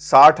60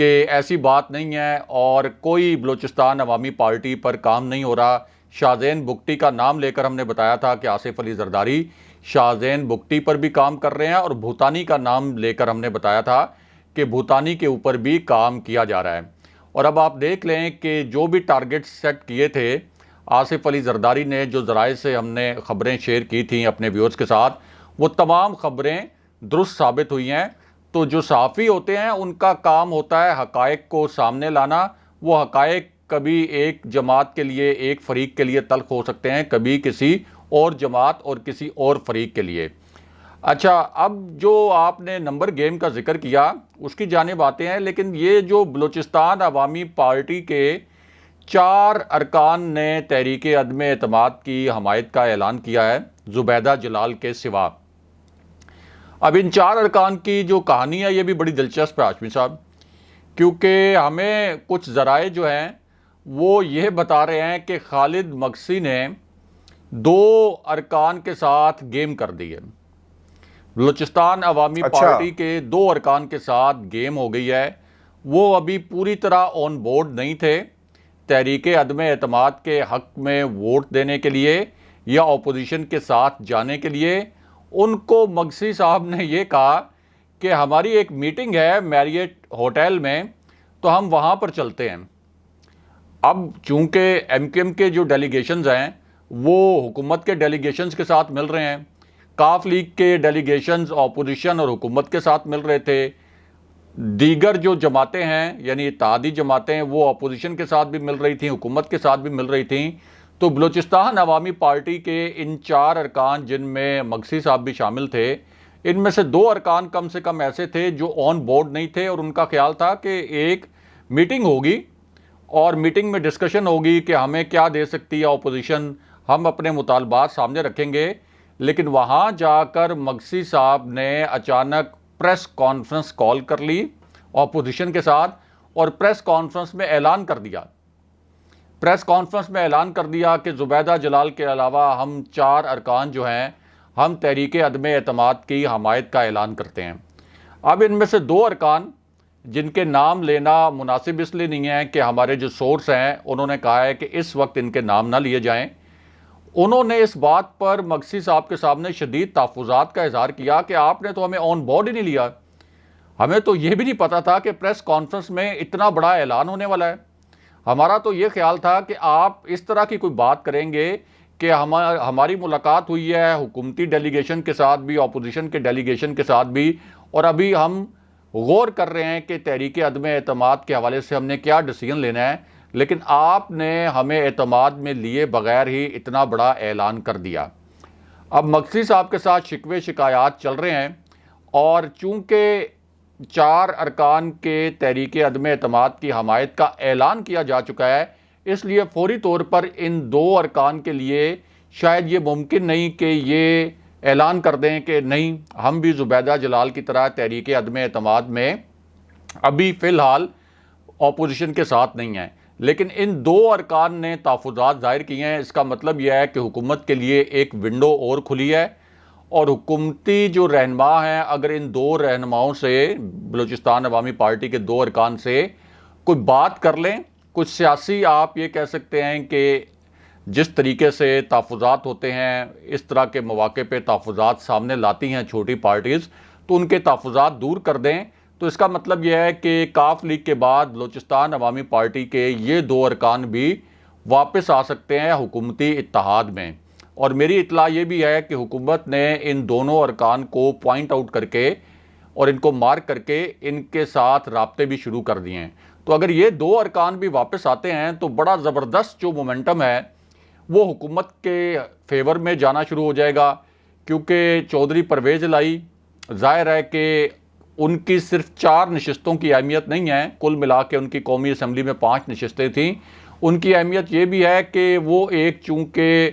کہ ایسی بات نہیں ہے اور کوئی بلوچستان عوامی پارٹی پر کام نہیں ہو رہا. شاہزین بگٹی کا نام لے کر ہم نے بتایا تھا کہ آصف علی زرداری شاہزین بگٹی پر بھی کام کر رہے ہیں, اور بھوتانی کا نام لے کر ہم نے بتایا تھا کہ بھوتانی کے اوپر بھی کام کیا جا رہا ہے. اور اب آپ دیکھ لیں کہ جو بھی ٹارگٹ سیٹ کیے تھے آصف علی زرداری نے, جو ذرائع سے ہم نے خبریں شیئر کی تھیں اپنے ویورز کے ساتھ, وہ تمام خبریں درست ثابت ہوئی ہیں. تو جو صحافی ہوتے ہیں ان کا کام ہوتا ہے حقائق کو سامنے لانا. وہ حقائق کبھی ایک جماعت کے لیے, ایک فریق کے لیے تلخ ہو سکتے ہیں, کبھی کسی اور جماعت اور کسی اور فریق کے لیے. اچھا, اب جو آپ نے نمبر گیم کا ذکر کیا اس کی جانب آتے ہیں, لیکن یہ جو بلوچستان عوامی پارٹی کے 4 ارکان نے تحریک عدم اعتماد کی حمایت کا اعلان کیا ہے زبیدہ جلال کے سوا. اب ان 4 ارکان کی جو کہانی ہے یہ بھی بڑی دلچسپ ہے ہاشمی صاحب, کیونکہ ہمیں کچھ ذرائع جو ہیں وہ یہ بتا رہے ہیں کہ خالد مگسی نے 2 ارکان کے ساتھ گیم کر دی ہے. بلوچستان عوامی پارٹی کے 2 ارکان کے ساتھ گیم ہو گئی ہے. وہ ابھی پوری طرح آن بورڈ نہیں تھے تحریک عدم اعتماد کے حق میں ووٹ دینے کے لیے یا اپوزیشن کے ساتھ جانے کے لیے. ان کو مگسی صاحب نے یہ کہا کہ ہماری ایک میٹنگ ہے میریٹ ہوٹل میں, تو ہم وہاں پر چلتے ہیں. اب چونکہ ایم کیو ایم کے جو ڈیلیگیشنز ہیں وہ حکومت کے ڈیلیگیشنز کے ساتھ مل رہے ہیں, کاف لیگ کے ڈیلیگیشنز اپوزیشن اور حکومت کے ساتھ مل رہے تھے, دیگر جو جماعتیں ہیں یعنی اتحادی جماعتیں وہ اپوزیشن کے ساتھ بھی مل رہی تھیں, حکومت کے ساتھ بھی مل رہی تھیں. تو بلوچستان عوامی پارٹی کے ان 4 ارکان جن میں مگسی صاحب بھی شامل تھے, ان میں سے 2 ارکان کم سے کم ایسے تھے جو آن بورڈ نہیں تھے, اور ان کا خیال تھا کہ ایک میٹنگ ہوگی اور میٹنگ میں ڈسکشن ہوگی کہ ہمیں کیا دے سکتی ہے اپوزیشن, ہم اپنے مطالبات سامنے رکھیں گے. لیکن وہاں جا کر مگسی صاحب نے اچانک پریس کانفرنس کال کر لی اپوزیشن کے ساتھ, اور پریس کانفرنس میں اعلان کر دیا کہ زبیدہ جلال کے علاوہ ہم 4 ارکان جو ہیں ہم تحریک عدم اعتماد کی حمایت کا اعلان کرتے ہیں. اب ان میں سے 2 ارکان جن کے نام لینا مناسب اس لیے نہیں ہے کہ ہمارے جو سورس ہیں انہوں نے کہا ہے کہ اس وقت ان کے نام نہ لیے جائیں. انہوں نے اس بات پر مگسی صاحب کے سامنے شدید تحفظات کا اظہار کیا کہ آپ نے تو ہمیں آن بورڈ ہی نہیں لیا, ہمیں تو یہ بھی نہیں پتا تھا کہ پریس کانفرنس میں اتنا بڑا اعلان ہونے والا ہے. ہمارا تو یہ خیال تھا کہ آپ اس طرح کی کوئی بات کریں گے کہ ہماری ملاقات ہوئی ہے حکومتی ڈیلیگیشن کے ساتھ بھی, اپوزیشن کے ڈیلیگیشن کے ساتھ بھی, اور ابھی ہم غور کر رہے ہیں کہ تحریک عدم اعتماد کے حوالے سے ہم نے کیا ڈیسیژن لینا ہے, لیکن آپ نے ہمیں اعتماد میں لیے بغیر ہی اتنا بڑا اعلان کر دیا. اب مگسی صاحب کے ساتھ شکوے شکایات چل رہے ہیں, اور چونکہ 4 ارکان کے تحریک عدم اعتماد کی حمایت کا اعلان کیا جا چکا ہے, اس لیے فوری طور پر ان 2 ارکان کے لیے شاید یہ ممکن نہیں کہ یہ اعلان کر دیں کہ نہیں ہم بھی زبیدہ جلال کی طرح تحریک عدم اعتماد میں ابھی فی الحال اپوزیشن کے ساتھ نہیں ہیں. لیکن ان 2 ارکان نے تحفظات ظاہر کیے ہیں. اس کا مطلب یہ ہے کہ حکومت کے لیے ایک ونڈو اور کھلی ہے, اور حکومتی جو رہنما ہیں اگر ان 2 رہنماؤں سے, بلوچستان عوامی پارٹی کے 2 ارکان سے کوئی بات کر لیں, کچھ سیاسی آپ یہ کہہ سکتے ہیں کہ جس طریقے سے تحفظات ہوتے ہیں اس طرح کے مواقع پہ تحفظات سامنے لاتی ہیں چھوٹی پارٹیز, تو ان کے تحفظات دور کر دیں, تو اس کا مطلب یہ ہے کہ کاف لیگ کے بعد بلوچستان عوامی پارٹی کے یہ 2 ارکان بھی واپس آ سکتے ہیں حکومتی اتحاد میں. اور میری اطلاع یہ بھی ہے کہ حکومت نے ان دونوں ارکان کو پوائنٹ آؤٹ کر کے اور ان کو مارک کر کے ان کے ساتھ رابطے بھی شروع کر دیے ہیں. تو اگر یہ 2 ارکان بھی واپس آتے ہیں تو بڑا زبردست جو مومنٹم ہے وہ حکومت کے فیور میں جانا شروع ہو جائے گا, کیونکہ چودھری پرویز الہی ظاہر ہے کہ ان کی صرف 4 نشستوں کی اہمیت نہیں ہے, کل ملا کے ان کی قومی اسمبلی میں 5 نشستیں تھیں. ان کی اہمیت یہ بھی ہے کہ وہ ایک چونکہ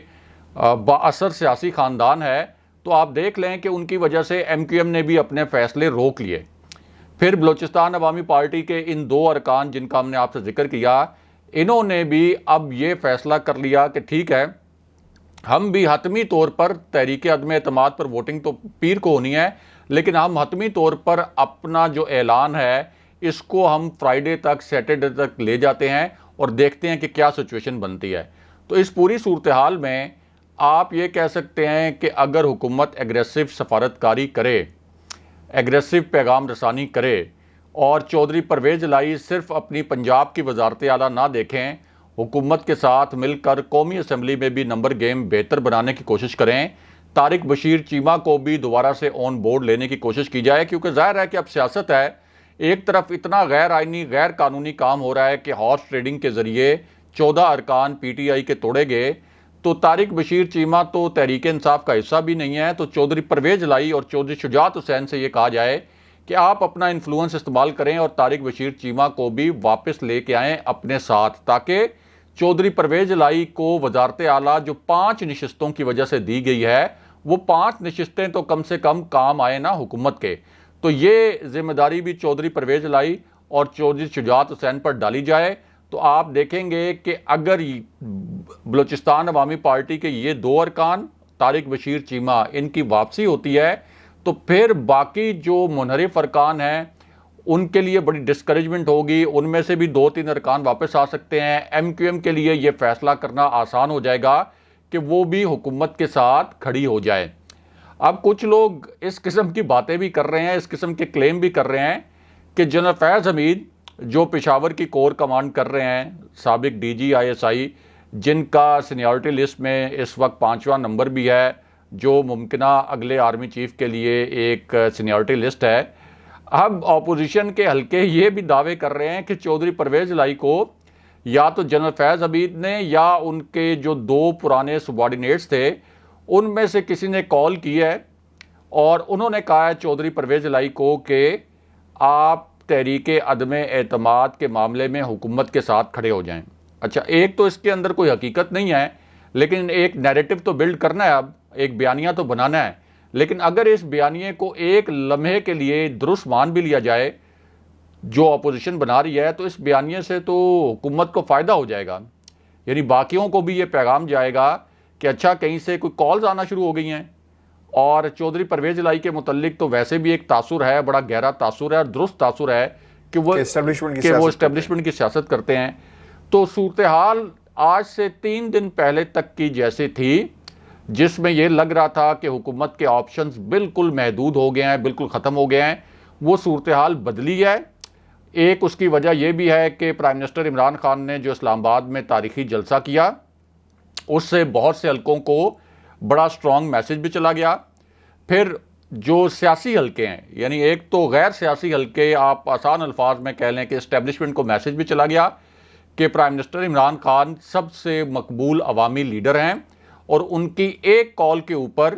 با اثر سیاسی خاندان ہے, تو آپ دیکھ لیں کہ ان کی وجہ سے ایم کیو ایم نے بھی اپنے فیصلے روک لیے. پھر بلوچستان عوامی پارٹی کے ان 2 ارکان جن کا ہم نے آپ سے ذکر کیا, انہوں نے بھی اب یہ فیصلہ کر لیا کہ ٹھیک ہے ہم بھی حتمی طور پر تحریک عدم اعتماد پر ووٹنگ تو پیر کو ہونی ہے, لیکن ہم حتمی طور پر اپنا جو اعلان ہے اس کو ہم فرائیڈے تک سیٹرڈے تک لے جاتے ہیں اور دیکھتے ہیں کہ کیا سچویشن بنتی ہے. تو اس پوری صورتحال میں آپ یہ کہہ سکتے ہیں کہ اگر حکومت ایگریسو سفارتکاری کرے, ایگریسو پیغام رسانی کرے اور چودھری پرویز الہی صرف اپنی پنجاب کی وزارت اعلیٰ نہ دیکھیں, حکومت کے ساتھ مل کر قومی اسمبلی میں بھی نمبر گیم بہتر بنانے کی کوشش کریں, طارق بشیر چیمہ کو بھی دوبارہ سے آن بورڈ لینے کی کوشش کی جائے, کیونکہ ظاہر ہے کہ اب سیاست ہے, ایک طرف اتنا غیر آئینی غیر قانونی کام ہو رہا ہے کہ ہارس ٹریڈنگ کے ذریعے 14 ارکان پی ٹی آئی کے توڑے گئے, تو طارق بشیر چیمہ تو تحریک انصاف کا حصہ بھی نہیں ہے. تو چودھری پرویز الہی اور چودھری شجاعت حسین سے یہ کہا جائے کہ آپ اپنا انفلوئنس استعمال کریں اور طارق بشیر چیمہ کو بھی واپس لے کے آئیں اپنے ساتھ, تاکہ چودھری پرویز الہی کو وزارت اعلیٰ جو 5 نشستوں کی وجہ سے دی گئی ہے, وہ 5 نشستیں تو کم سے کم کام آئے نا حکومت کے. تو یہ ذمہ داری بھی چودھری پرویز الہی اور چودھری شجاعت حسین پر ڈالی جائے. تو آپ دیکھیں گے کہ اگر بلوچستان عوامی پارٹی کے یہ 2 ارکان طارق بشیر چیمہ ان کی واپسی ہوتی ہے, تو پھر باقی جو منحرف ارکان ہیں ان کے لیے بڑی ڈسکریجمنٹ ہوگی. ان میں سے بھی 2-3 ارکان واپس آ سکتے ہیں. ایم کیو ایم کے لیے یہ فیصلہ کرنا آسان ہو جائے گا کہ وہ بھی حکومت کے ساتھ کھڑی ہو جائے. اب کچھ لوگ اس قسم کی باتیں بھی کر رہے ہیں, اس قسم کے کلیم بھی کر رہے ہیں کہ جنرل فیض حمید جو پشاور کی کور کمانڈ کر رہے ہیں, سابق D G I S I, جن کا سینیورٹی لسٹ میں اس وقت 5واں نمبر بھی ہے, جو ممکنہ اگلے آرمی چیف کے لیے ایک سینیورٹی لسٹ ہے. اب اپوزیشن کے حلقے یہ بھی دعوے کر رہے ہیں کہ چودھری پرویز الہی کو یا تو جنرل فیض حمید نے یا ان کے جو 2 پرانے سبارڈینیٹس تھے ان میں سے کسی نے کال کی ہے, اور انہوں نے کہا ہے چودھری پرویز الہی کو کہ آپ تحریک عدم اعتماد کے معاملے میں حکومت کے ساتھ کھڑے ہو جائیں. اچھا, ایک تو اس کے اندر کوئی حقیقت نہیں ہے, لیکن ایک نیریٹو تو بلڈ کرنا ہے, اب ایک بیانیہ تو بنانا ہے. لیکن اگر اس بیانیے کو ایک لمحے کے لیے درست مان بھی لیا جائے جو اپوزیشن بنا رہی ہے, تو اس بیانیے سے تو حکومت کو فائدہ ہو جائے گا. یعنی باقیوں کو بھی یہ پیغام جائے گا کہ اچھا کہیں سے کوئی کالز آنا شروع ہو گئی ہیں, اور چودھری پرویز الہی کے متعلق تو ویسے بھی ایک تاثر ہے, بڑا گہرا تاثر ہے اور درست تاثر ہے کہ وہ اسٹیبلشمنٹ کی سیاست کرتے ہیں. تو صورتحال آج سے 3 دن پہلے تک کی جیسے تھی, جس میں یہ لگ رہا تھا کہ حکومت کے آپشنز بالکل محدود ہو گئے ہیں, بالکل ختم ہو گئے ہیں, وہ صورتحال بدلی ہے. ایک اس کی وجہ یہ بھی ہے کہ پرائم منسٹر عمران خان نے جو اسلام آباد میں تاریخی جلسہ کیا, اس سے بہت سے حلقوں کو بڑا سٹرونگ میسج بھی چلا گیا. پھر جو سیاسی حلقے ہیں, یعنی ایک تو غیر سیاسی حلقے, آپ آسان الفاظ میں کہہ لیں کہ اسٹیبلشمنٹ کو میسج بھی چلا گیا کہ پرائم منسٹر عمران خان سب سے مقبول عوامی لیڈر ہیں, اور ان کی ایک کال کے اوپر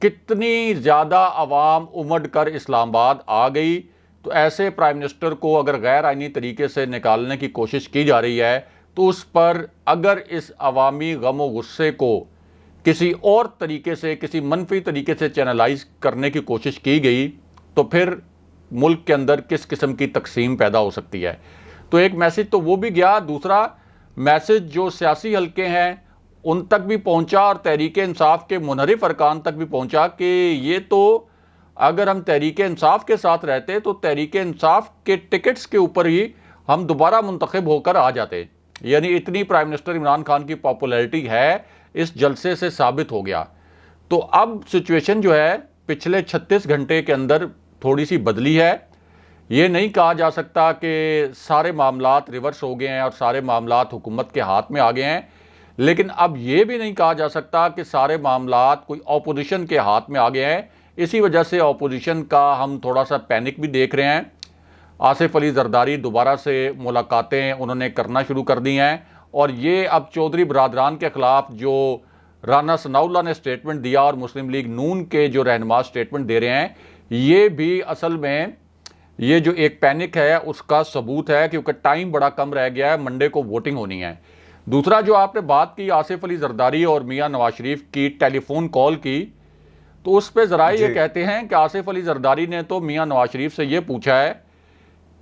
کتنی زیادہ عوام امڑ کر اسلام آباد آ گئی. تو ایسے پرائم منسٹر کو اگر غیر آئینی طریقے سے نکالنے کی کوشش کی جا رہی ہے, تو اس پر اگر اس عوامی غم و غصے کو کسی اور طریقے سے, کسی منفی طریقے سے چینلائز کرنے کی کوشش کی گئی, تو پھر ملک کے اندر کس قسم کی تقسیم پیدا ہو سکتی ہے. تو ایک میسج تو وہ بھی گیا. دوسرا میسج جو سیاسی حلقے ہیں ان تک بھی پہنچا, اور تحریک انصاف کے منحرف ارکان تک بھی پہنچا کہ یہ تو اگر ہم تحریک انصاف کے ساتھ رہتے تو تحریک انصاف کے ٹکٹس کے اوپر ہی ہم دوبارہ منتخب ہو کر آ جاتے. یعنی اتنی پرائم منسٹر عمران خان کی پاپولیرٹی ہے, اس جلسے سے ثابت ہو گیا. تو اب سچویشن جو ہے پچھلے 36 گھنٹے کے اندر تھوڑی سی بدلی ہے. یہ نہیں کہا جا سکتا کہ سارے معاملات ریورس ہو گئے ہیں اور سارے معاملات حکومت کے ہاتھ میں آ گئے ہیں, لیکن اب یہ بھی نہیں کہا جا سکتا کہ سارے معاملات کوئی اپوزیشن کے ہاتھ میں آ گئے ہیں. اسی وجہ سے اپوزیشن کا ہم تھوڑا سا پینک بھی دیکھ رہے ہیں. آصف علی زرداری دوبارہ سے ملاقاتیں انہوں نے کرنا شروع کر دی ہیں, اور یہ اب چودھری برادران کے خلاف جو رانا ثناء اللہ نے سٹیٹمنٹ دیا اور مسلم لیگ نون کے جو رہنما سٹیٹمنٹ دے رہے ہیں, یہ بھی اصل میں یہ جو ایک پینک ہے اس کا ثبوت ہے, کیونکہ ٹائم بڑا کم رہ گیا ہے, منڈے کو ووٹنگ ہونی ہے. دوسرا جو آپ نے بات کی آصف علی زرداری اور میاں نواز شریف کی ٹیلی فون کال کی, تو اس پہ ذرائع یہ کہتے ہیں کہ آصف علی زرداری نے تو میاں نواز شریف سے یہ پوچھا ہے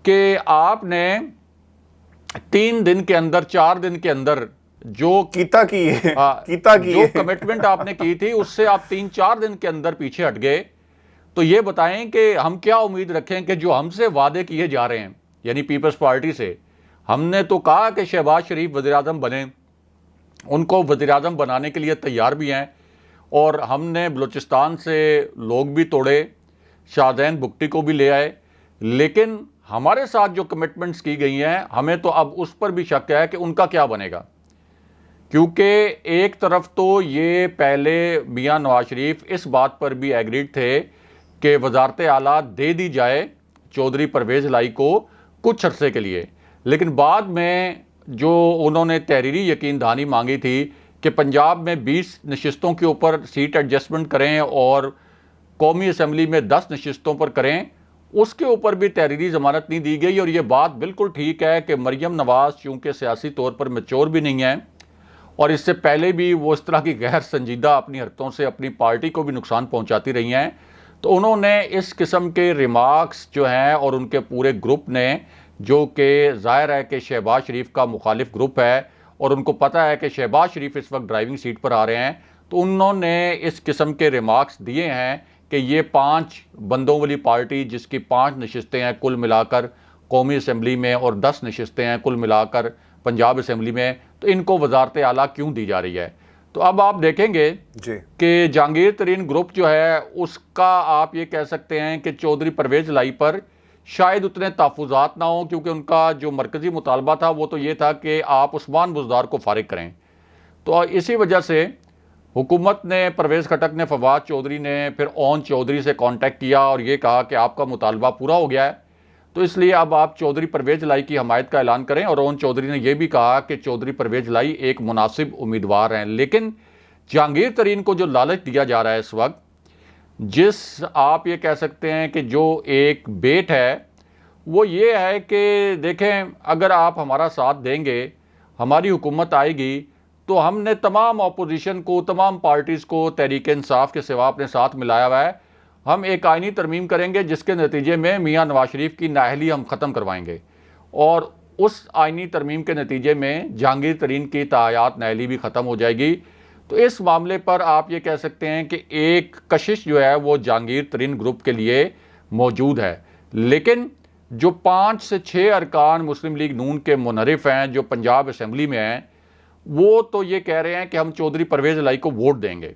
کہ آپ نے 3 دن کے اندر 4 دن کے اندر جو کمٹمنٹ آپ نے کی تھی اس سے آپ 3-4 دن کے اندر پیچھے ہٹ گئے, تو یہ بتائیں کہ ہم کیا امید رکھیں کہ جو ہم سے وعدے کیے جا رہے ہیں، یعنی پیپلز پارٹی سے، ہم نے تو کہا کہ شہباز شریف وزیر اعظم بنیں، ان کو وزیر اعظم بنانے کے لیے تیار بھی ہیں، اور ہم نے بلوچستان سے لوگ بھی توڑے، شاہزین بگٹی کو بھی لے آئے، لیکن ہمارے ساتھ جو کمٹمنٹس کی گئی ہیں ہمیں تو اب اس پر بھی شک ہے کہ ان کا کیا بنے گا، کیونکہ ایک طرف تو یہ پہلے میاں نواز شریف اس بات پر بھی ایگریڈ تھے کہ وزارت اعلیٰ دے دی جائے چودھری پرویز الہی کو کچھ عرصے کے لیے، لیکن بعد میں جو انہوں نے تحریری یقین دہانی مانگی تھی کہ پنجاب میں 20 نشستوں کے اوپر سیٹ ایڈجسٹمنٹ کریں اور قومی اسمبلی میں 10 نشستوں پر کریں، اس کے اوپر بھی تحریری ضمانت نہیں دی گئی۔ اور یہ بات بالکل ٹھیک ہے کہ مریم نواز چونکہ سیاسی طور پر میچور بھی نہیں ہے، اور اس سے پہلے بھی وہ اس طرح کی غیر سنجیدہ اپنی حرکتوں سے اپنی پارٹی کو بھی نقصان پہنچاتی رہی ہیں، تو انہوں نے اس قسم کے ریمارکس جو ہیں، اور ان کے پورے گروپ نے، جو کہ ظاہر ہے کہ شہباز شریف کا مخالف گروپ ہے اور ان کو پتہ ہے کہ شہباز شریف اس وقت ڈرائیونگ سیٹ پر آ رہے ہیں، تو انہوں نے اس قسم کے ریمارکس دیے ہیں کہ یہ 5 بندوں والی پارٹی جس کی 5 نشستیں ہیں کل ملا کر قومی اسمبلی میں اور 10 نشستیں ہیں کل ملا کر پنجاب اسمبلی میں، تو ان کو وزارت اعلیٰ کیوں دی جا رہی ہے۔ تو اب آپ دیکھیں گے کہ جہانگیر ترین گروپ جو ہے اس کا آپ یہ کہہ سکتے ہیں کہ چودھری پرویز الہی پر شاید اتنے تحفظات نہ ہوں، کیونکہ ان کا جو مرکزی مطالبہ تھا وہ تو یہ تھا کہ آپ عثمان بزدار کو فارغ کریں۔ تو اسی وجہ سے حکومت نے، پرویز خٹک نے، فواد چودھری نے پھر اون چودھری سے کانٹیکٹ کیا اور یہ کہا کہ آپ کا مطالبہ پورا ہو گیا ہے، تو اس لیے اب آپ چودھری پرویز الہی کی حمایت کا اعلان کریں۔ اور اون چودھری نے یہ بھی کہا کہ چودھری پرویز الہی ایک مناسب امیدوار ہیں، لیکن جہانگیر ترین کو جو لالچ دیا جا رہا ہے اس وقت، جس آپ یہ کہہ سکتے ہیں کہ جو ایک بیٹ ہے، وہ یہ ہے کہ دیکھیں اگر آپ ہمارا ساتھ دیں گے، ہماری حکومت آئے گی، تو ہم نے تمام اپوزیشن کو، تمام پارٹیز کو تحریک انصاف کے سوا اپنے ساتھ ملایا ہوا ہے، ہم ایک آئینی ترمیم کریں گے جس کے نتیجے میں میاں نواز شریف کی نااہلی ہم ختم کروائیں گے، اور اس آئینی ترمیم کے نتیجے میں جہانگیر ترین کی تاحیات نااہلی بھی ختم ہو جائے گی۔ تو اس معاملے پر آپ یہ کہہ سکتے ہیں کہ ایک کشش جو ہے وہ جہانگیر ترین گروپ کے لیے موجود ہے، لیکن جو 5 سے 6 ارکان مسلم لیگ نون کے منحرف ہیں جو پنجاب اسمبلی میں ہیں، وہ تو یہ کہہ رہے ہیں کہ ہم چودھری پرویز الہی کو ووٹ دیں گے،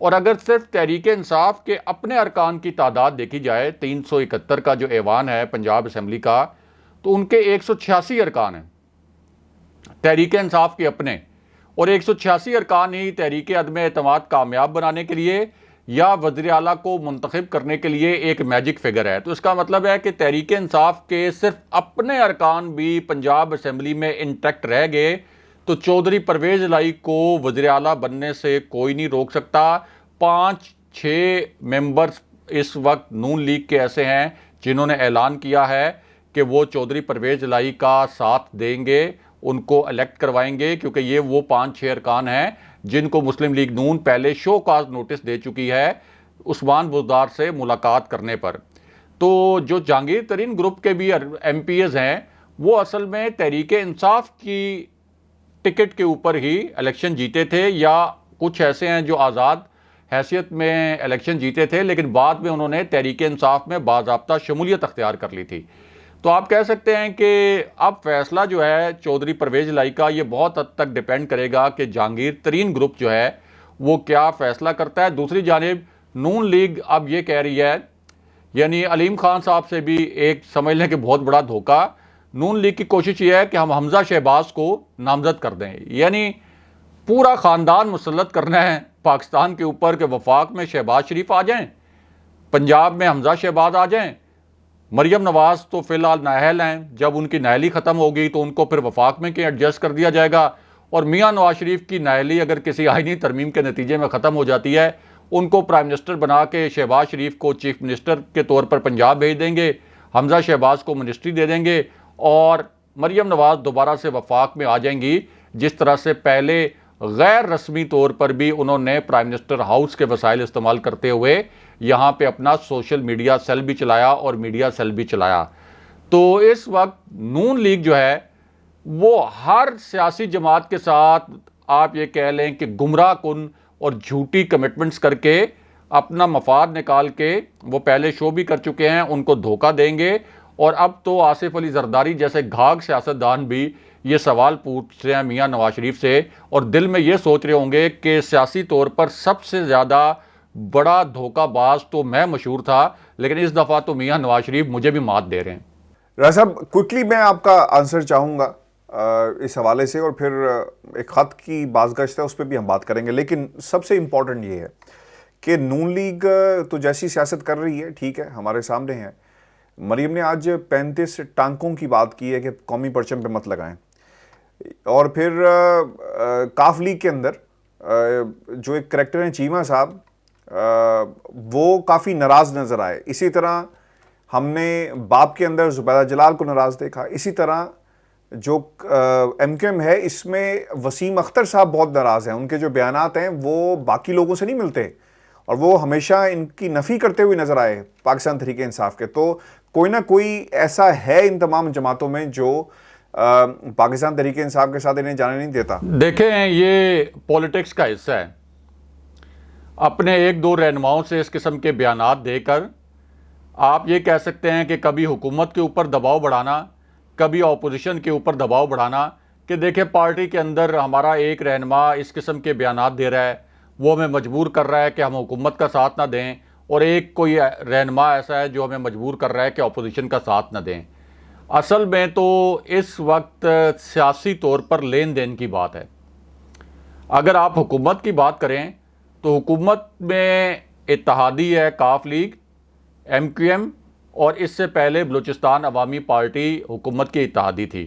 اور اگر صرف تحریک انصاف کے اپنے ارکان کی تعداد دیکھی جائے، 371 کا جو ایوان ہے پنجاب اسمبلی کا، تو ان کے 186 ارکان ہیں تحریک انصاف کے اپنے، اور 186 ارکان ہی تحریک عدم اعتماد کامیاب بنانے کے لیے یا وزیر اعلیٰ کو منتخب کرنے کے لیے ایک میجک فگر ہے۔ تو اس کا مطلب ہے کہ تحریک انصاف کے صرف اپنے ارکان بھی پنجاب اسمبلی میں انٹیکٹ رہ گئے تو چودھری پرویز الہی کو وزیر اعلیٰ بننے سے کوئی نہیں روک سکتا۔ 5-6 ممبرز اس وقت نون لیگ کے ایسے ہیں جنہوں نے اعلان کیا ہے کہ وہ چودھری پرویز الہی کا ساتھ دیں گے، ان کو الیکٹ کروائیں گے، کیونکہ یہ وہ 5-6 ارکان ہیں جن کو مسلم لیگ نون پہلے شو کاز نوٹس دے چکی ہے عثمان بزدار سے ملاقات کرنے پر۔ تو جو جہانگیر ترین گروپ کے بھی ایم پی ایز ہیں، وہ اصل میں تحریک انصاف کی ٹکٹ کے اوپر ہی الیکشن جیتے تھے، یا کچھ ایسے ہیں جو آزاد حیثیت میں الیکشن جیتے تھے لیکن بعد میں انہوں نے تحریک انصاف میں باضابطہ شمولیت اختیار کر لی تھی۔ تو آپ کہہ سکتے ہیں کہ اب فیصلہ جو ہے چودھری پرویز الہی کا یہ بہت حد تک ڈیپینڈ کرے گا کہ جہانگیر ترین گروپ جو ہے وہ کیا فیصلہ کرتا ہے۔ دوسری جانب نون لیگ اب یہ کہہ رہی ہے، یعنی علیم خان صاحب سے بھی ایک سمجھ لیں کہ بہت بڑا دھوکہ، نون لیگ کی کوشش یہ ہے کہ ہم حمزہ شہباز کو نامزد کر دیں، یعنی پورا خاندان مسلط کرنا ہے پاکستان کے اوپر کہ وفاق میں شہباز شریف آ جائیں، پنجاب میں حمزہ شہباز آ جائیں، مریم نواز تو فی الحال نااہل ہیں، جب ان کی نااہلی ختم ہوگی تو ان کو پھر وفاق میں کہ ایڈجسٹ کر دیا جائے گا، اور میاں نواز شریف کی نااہلی اگر کسی آئینی ترمیم کے نتیجے میں ختم ہو جاتی ہے، ان کو پرائم منسٹر بنا کے شہباز شریف کو چیف منسٹر کے طور پر پنجاب بھیج دیں گے، حمزہ شہباز کو منسٹری دے دیں گے، اور مریم نواز دوبارہ سے وفاق میں آ جائیں گی، جس طرح سے پہلے غیر رسمی طور پر بھی انہوں نے پرائم منسٹر ہاؤس کے وسائل استعمال کرتے ہوئے یہاں پہ اپنا سوشل میڈیا سیل بھی چلایا اور میڈیا سیل بھی چلایا۔ تو اس وقت نون لیگ جو ہے وہ ہر سیاسی جماعت کے ساتھ آپ یہ کہہ لیں کہ گمراہ کن اور جھوٹی کمٹمنٹس کر کے اپنا مفاد نکال کے وہ پہلے شو بھی کر چکے ہیں, ان کو دھوکہ دیں گے. اور اب تو آصف علی زرداری جیسے گھاگ سیاستدان بھی یہ سوال پوچھ رہے ہیں میاں نواز شریف سے, اور دل میں یہ سوچ رہے ہوں گے کہ سیاسی طور پر سب سے زیادہ بڑا دھوکہ باز تو میں مشہور تھا, لیکن اس دفعہ تو میاں نواز شریف مجھے بھی مات دے رہے ہیں. راجہ صاحب کوئکلی میں آپ کا آنسر چاہوں گا اس حوالے سے, اور پھر ایک خط کی بازگشت ہے اس پہ بھی ہم بات کریں گے. لیکن سب سے امپورٹنٹ یہ ہے کہ نون لیگ تو جیسی سیاست کر رہی ہے, ٹھیک ہے, ہمارے سامنے ہے. مریم نے آج 35 ٹانکوں کی بات کی ہے کہ قومی پرچم پہ مت لگائیں, اور پھر کاف لیگ کے اندر جو ایک کریکٹر ہیں چیمہ صاحب, وہ کافی ناراض نظر آئے. اسی طرح ہم نے باب کے اندر زبیدہ جلال کو ناراض دیکھا. اسی طرح جو ایم کیو ایم ہے اس میں وسیم اختر صاحب بہت ناراض ہیں. ان کے جو بیانات ہیں وہ باقی لوگوں سے نہیں ملتے, اور وہ ہمیشہ ان کی نفی کرتے ہوئے نظر آئے پاکستان تحریک انصاف کے. تو کوئی نہ کوئی ایسا ہے ان تمام جماعتوں میں جو پاکستان تحریک انصاف کے ساتھ انہیں جانے نہیں دیتا. دیکھیں, یہ پولیٹکس کا حصہ ہے. اپنے ایک دو رہنماؤں سے اس قسم کے بیانات دے کر آپ یہ کہہ سکتے ہیں کہ کبھی حکومت کے اوپر دباؤ بڑھانا, کبھی اپوزیشن کے اوپر دباؤ بڑھانا کہ دیکھیں پارٹی کے اندر ہمارا ایک رہنما اس قسم کے بیانات دے رہا ہے, وہ ہمیں مجبور کر رہا ہے کہ ہم حکومت کا ساتھ نہ دیں, اور ایک کوئی رہنما ایسا ہے جو ہمیں مجبور کر رہا ہے کہ اپوزیشن کا ساتھ نہ دیں. اصل میں تو اس وقت سیاسی طور پر لین دین کی بات ہے. اگر آپ حکومت کی بات کریں تو حکومت میں اتحادی ہے کاف لیگ, ایم کیو ایم, اور اس سے پہلے بلوچستان عوامی پارٹی حکومت کی اتحادی تھی,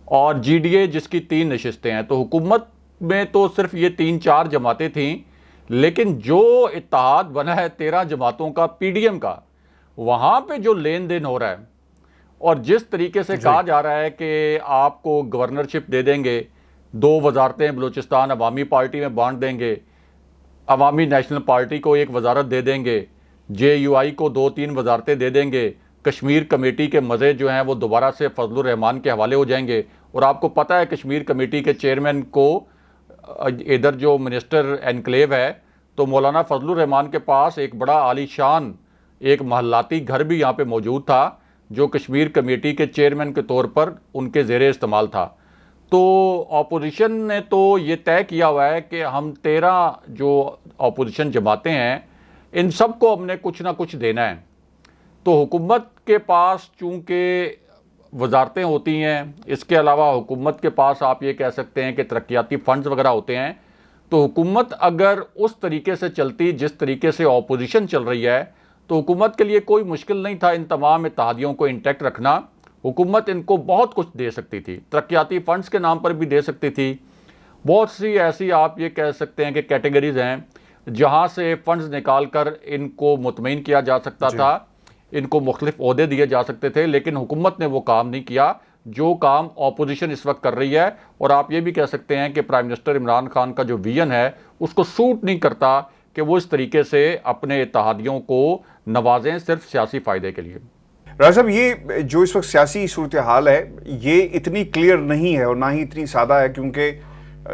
اور جی ڈی اے جس کی 3 نشستیں ہیں. تو حکومت میں تو صرف یہ 3-4 جماعتیں تھیں, لیکن جو اتحاد بنا ہے 13 جماعتوں کا پی ڈی ایم کا, وہاں پہ جو لین دین ہو رہا ہے اور جس طریقے سے کہا جا رہا ہے کہ آپ کو گورنرشپ دے دیں گے, 2 وزارتیں بلوچستان عوامی پارٹی میں بانٹ دیں گے, عوامی نیشنل پارٹی کو 1 وزارت دے دیں گے, جے یو آئی کو 2-3 وزارتیں دے دیں گے, کشمیر کمیٹی کے مزے جو ہیں وہ دوبارہ سے فضل الرحمان کے حوالے ہو جائیں گے. اور آپ کو پتہ ہے کشمیر کمیٹی کے چیئرمین کو ادھر جو منسٹر انکلیو ہے, تو مولانا فضل الرحمان کے پاس ایک بڑا عالی شان ایک محلاتی گھر بھی یہاں پہ موجود تھا جو کشمیر کمیٹی کے چیئرمین کے طور پر ان کے زیر استعمال تھا. تو اپوزیشن نے تو یہ طے کیا ہوا ہے کہ ہم 13 جو اپوزیشن جماعتیں ہیں ان سب کو ہم نے کچھ نہ کچھ دینا ہے. تو حکومت کے پاس چونکہ وزارتیں ہوتی ہیں, اس کے علاوہ حکومت کے پاس آپ یہ کہہ سکتے ہیں کہ ترقیاتی فنڈز وغیرہ ہوتے ہیں, تو حکومت اگر اس طریقے سے چلتی جس طریقے سے اپوزیشن چل رہی ہے تو حکومت کے لیے کوئی مشکل نہیں تھا ان تمام اتحادیوں کو انٹیکٹ رکھنا. حکومت ان کو بہت کچھ دے سکتی تھی, ترقیاتی فنڈز کے نام پر بھی دے سکتی تھی. بہت سی ایسی آپ یہ کہہ سکتے ہیں کہ کیٹیگریز ہیں جہاں سے فنڈز نکال کر ان کو مطمئن کیا جا سکتا تھا, ان کو مختلف عہدے دیے جا سکتے تھے, لیکن حکومت نے وہ کام نہیں کیا جو کام اپوزیشن اس وقت کر رہی ہے. اور آپ یہ بھی کہہ سکتے ہیں کہ پرائم منسٹر عمران خان کا جو ویژن ہے اس کو سوٹ نہیں کرتا کہ وہ اس طریقے سے اپنے اتحادیوں کو نوازیں صرف سیاسی فائدے کے لیے. راجہ صاحب, یہ جو اس وقت سیاسی صورتحال ہے یہ اتنی کلیئر نہیں ہے اور نہ ہی اتنی سادہ ہے, کیونکہ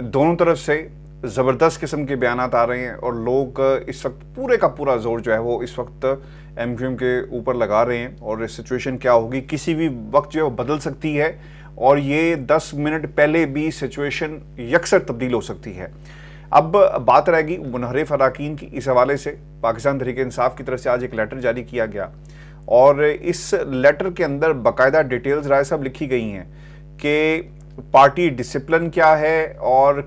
دونوں طرف سے زبردست قسم کے بیانات آ رہے ہیں, اور لوگ اس وقت پورے کا پورا زور جو ہے وہ اس وقت ایم کیو ایم کے اوپر لگا رہے ہیں. اور سچویشن کیا ہوگی کسی بھی وقت جو ہے وہ بدل سکتی ہے, اور یہ 10 منٹ پہلے بھی سچویشن یکسر تبدیل ہو سکتی ہے. اب بات رہے گی منحرف اراکین کی. اس حوالے سے پاکستان تحریک انصاف کی طرف سے آج ایک لیٹر جاری کیا گیا, اور اس لیٹر کے اندر باقاعدہ ڈیٹیلز رائے صاحب لکھی گئی ہیں کہ پارٹی ڈسپلن کیا ہے اور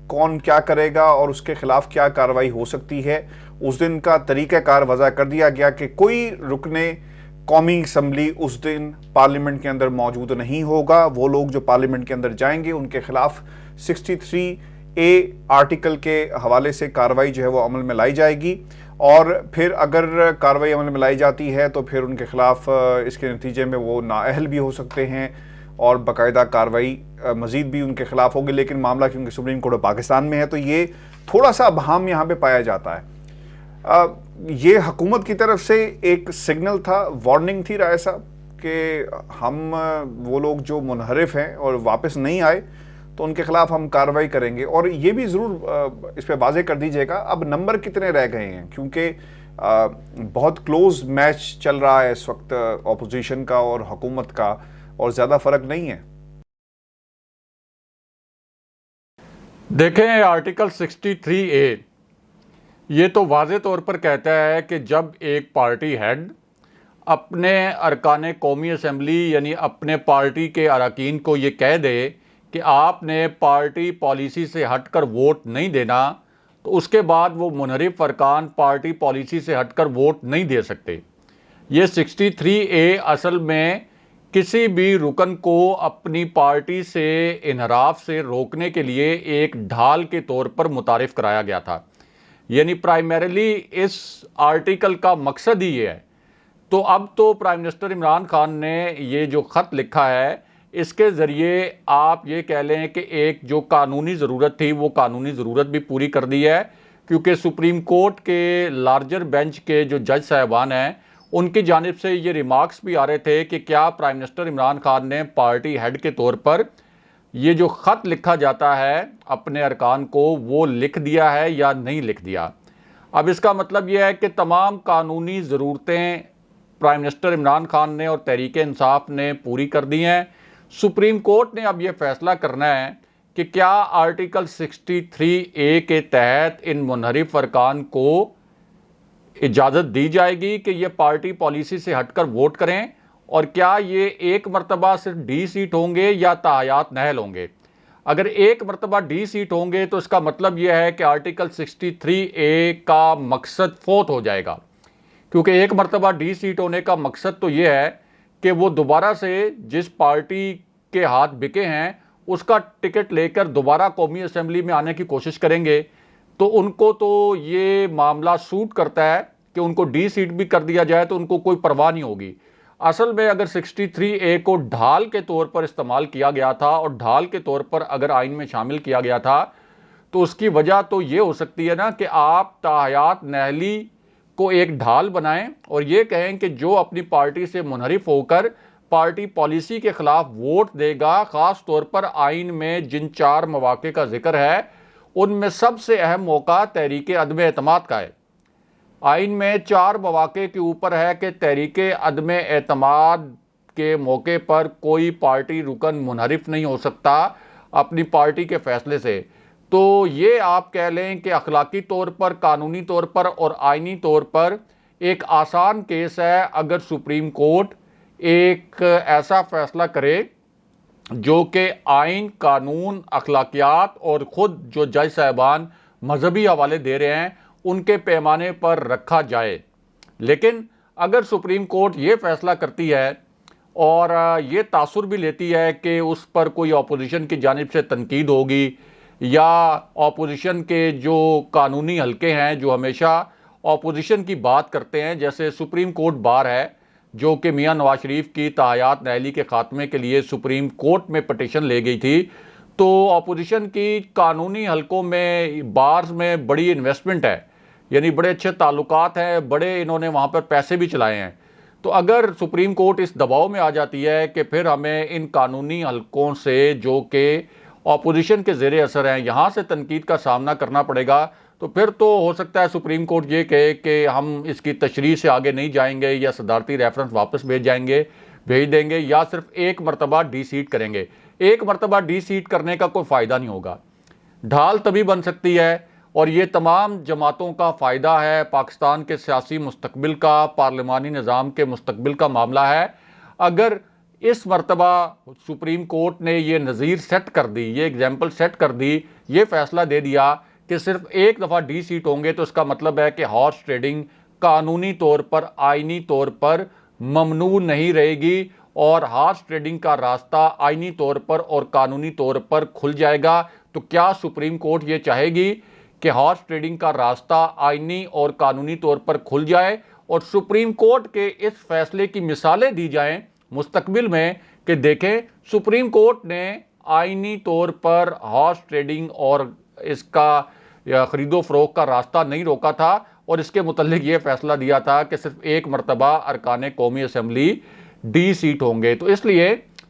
کون کیا کرے گا اور اس کے خلاف کیا کارروائی ہو سکتی ہے. اس دن کا طریقہ کار وضع کر دیا گیا کہ کوئی رکن قومی اسمبلی اس دن پارلیمنٹ کے اندر موجود نہیں ہوگا. وہ لوگ جو پارلیمنٹ کے اندر جائیں گے ان کے خلاف 63A آرٹیکل کے حوالے سے کارروائی جو ہے وہ عمل میں لائی جائے گی, اور پھر اگر کارروائی عمل میں لائی جاتی ہے تو پھر ان کے خلاف اس کے نتیجے میں وہ نااہل بھی ہو سکتے ہیں اور باقاعدہ کارروائی مزید بھی ان کے خلاف ہوگی. لیکن معاملہ کیونکہ سپریم کورٹ پاکستان میں ہے تو یہ تھوڑا سا ابہام یہاں پہ پایا جاتا ہے. یہ حکومت کی طرف سے ایک سگنل تھا, وارننگ تھی رائے صاحب کہ ہم وہ لوگ جو منحرف ہیں اور واپس نہیں آئے تو ان کے خلاف ہم کارروائی کریں گے. اور یہ بھی ضرور اس پہ واضح کر دیجئے گا اب نمبر کتنے رہ گئے ہیں، کیونکہ بہت کلوز میچ چل رہا ہے اس وقت اپوزیشن کا اور حکومت کا، اور زیادہ فرق نہیں ہے. دیکھیں آرٹیکل 63A یہ تو واضح طور پر کہتا ہے کہ جب ایک پارٹی ہیڈ اپنے ارکان قومی اسمبلی یعنی اپنے پارٹی کے اراکین کو یہ کہہ دے کہ آپ نے پارٹی پالیسی سے ہٹ کر ووٹ نہیں دینا، تو اس کے بعد وہ منحرف ارکان پارٹی پالیسی سے ہٹ کر ووٹ نہیں دے سکتے. یہ 63A اصل میں کسی بھی رکن کو اپنی پارٹی سے انحراف سے روکنے کے لیے ایک ڈھال کے طور پر متعارف کرایا گیا تھا. یعنی پرائمریلی اس آرٹیکل کا مقصد ہی یہ ہے. تو اب تو پرائم منسٹر عمران خان نے یہ جو خط لکھا ہے اس کے ذریعے آپ یہ کہہ لیں کہ ایک جو قانونی ضرورت تھی وہ قانونی ضرورت بھی پوری کر دی ہے، کیونکہ سپریم کورٹ کے لارجر بینچ کے جو جج صاحبان ہیں ان کی جانب سے یہ ریمارکس بھی آ رہے تھے کہ کیا پرائم منسٹر عمران خان نے پارٹی ہیڈ کے طور پر یہ جو خط لکھا جاتا ہے اپنے ارکان کو وہ لکھ دیا ہے یا نہیں لکھ دیا. اب اس کا مطلب یہ ہے کہ تمام قانونی ضرورتیں پرائم منسٹر عمران خان نے اور تحریک انصاف نے پوری کر دی ہیں. سپریم کورٹ نے اب یہ فیصلہ کرنا ہے کہ کیا آرٹیکل 63A کے تحت ان منحرف ارکان کو اجازت دی جائے گی کہ یہ پارٹی پالیسی سے ہٹ کر ووٹ کریں، اور کیا یہ ایک مرتبہ صرف ڈی سیٹ ہوں گے یا تاحیات نہل ہوں گے. اگر ایک مرتبہ ڈی سیٹ ہوں گے تو اس کا مطلب یہ ہے کہ آرٹیکل 63A کا مقصد فوت ہو جائے گا، کیونکہ ایک مرتبہ ڈی سیٹ ہونے کا مقصد تو یہ ہے کہ وہ دوبارہ سے جس پارٹی کے ہاتھ بکے ہیں اس کا ٹکٹ لے کر دوبارہ قومی اسمبلی میں آنے کی کوشش کریں گے. تو ان کو تو یہ معاملہ سوٹ کرتا ہے کہ ان کو ڈی سیٹ بھی کر دیا جائے تو ان کو کوئی پرواہ نہیں ہوگی. اصل میں اگر 63A کو ڈھال کے طور پر استعمال کیا گیا تھا اور ڈھال کے طور پر اگر آئین میں شامل کیا گیا تھا تو اس کی وجہ تو یہ ہو سکتی ہے نا کہ آپ تاحیات نہلی کو ایک ڈھال بنائیں اور یہ کہیں کہ جو اپنی پارٹی سے منحرف ہو کر پارٹی پالیسی کے خلاف ووٹ دے گا، خاص طور پر آئین میں جن 4 مواقع کا ذکر ہے ان میں سب سے اہم موقع تحریک عدم اعتماد کا ہے. آئین میں 4 مواقع کے اوپر ہے کہ تحریک عدم اعتماد کے موقع پر کوئی پارٹی رکن منحرف نہیں ہو سکتا اپنی پارٹی کے فیصلے سے. تو یہ آپ کہہ لیں کہ اخلاقی طور پر، قانونی طور پر اور آئینی طور پر ایک آسان کیس ہے اگر سپریم کورٹ ایک ایسا فیصلہ کرے جو کہ آئین، قانون، اخلاقیات اور خود جو جج صاحبان مذہبی حوالے دے رہے ہیں ان کے پیمانے پر رکھا جائے. لیکن اگر سپریم کورٹ یہ فیصلہ کرتی ہے اور یہ تاثر بھی لیتی ہے کہ اس پر کوئی اپوزیشن کی جانب سے تنقید ہوگی یا اپوزیشن کے جو قانونی حلقے ہیں جو ہمیشہ اپوزیشن کی بات کرتے ہیں، جیسے سپریم کورٹ بار ہے جو کہ میاں نواز شریف کی تاحیات نہلی کے خاتمے کے لیے سپریم کورٹ میں پٹیشن لے گئی تھی، تو اپوزیشن کی قانونی حلقوں میں بارز میں بڑی انویسٹمنٹ ہے، یعنی بڑے اچھے تعلقات ہیں، بڑے انہوں نے وہاں پر پیسے بھی چلائے ہیں. تو اگر سپریم کورٹ اس دباؤ میں آ جاتی ہے کہ پھر ہمیں ان قانونی حلقوں سے جو کہ اپوزیشن کے زیر اثر ہیں یہاں سے تنقید کا سامنا کرنا پڑے گا، تو پھر تو ہو سکتا ہے سپریم کورٹ یہ کہے کہ ہم اس کی تشریح سے آگے نہیں جائیں گے یا صدارتی ریفرنس واپس بھیج دیں گے یا صرف ایک مرتبہ ڈی سیٹ کریں گے. ایک مرتبہ ڈی سیٹ کرنے کا کوئی فائدہ نہیں ہوگا. ڈھال تبھی بن سکتی ہے، اور یہ تمام جماعتوں کا فائدہ ہے، پاکستان کے سیاسی مستقبل کا، پارلیمانی نظام کے مستقبل کا معاملہ ہے. اگر اس مرتبہ سپریم کورٹ نے یہ نظیر سیٹ کر دی، یہ ایگزامپل سیٹ کر دی، یہ فیصلہ دے دیا کہ صرف ایک دفعہ ڈی سیٹ ہوں گے، تو اس کا مطلب ہے کہ ہارس ٹریڈنگ قانونی طور پر، آئینی طور پر ممنوع نہیں رہے گی، اور ہارس ٹریڈنگ کا راستہ آئینی طور پر اور قانونی طور پر کھل جائے گا. تو کیا سپریم کورٹ یہ چاہے گی کہ ہارس ٹریڈنگ کا راستہ آئینی اور قانونی طور پر کھل جائے، اور سپریم کورٹ کے اس فیصلے کی مثالیں دی جائیں مستقبل میں کہ دیکھیں سپریم کورٹ نے آئینی طور پر ہارس ٹریڈنگ اور اس کا خرید و فروخت کا راستہ نہیں روکا تھا، اور اس کے متعلق یہ فیصلہ دیا تھا کہ صرف ایک مرتبہ ارکان قومی اسمبلی ڈی سیٹ ہوں گے. تو اس لیے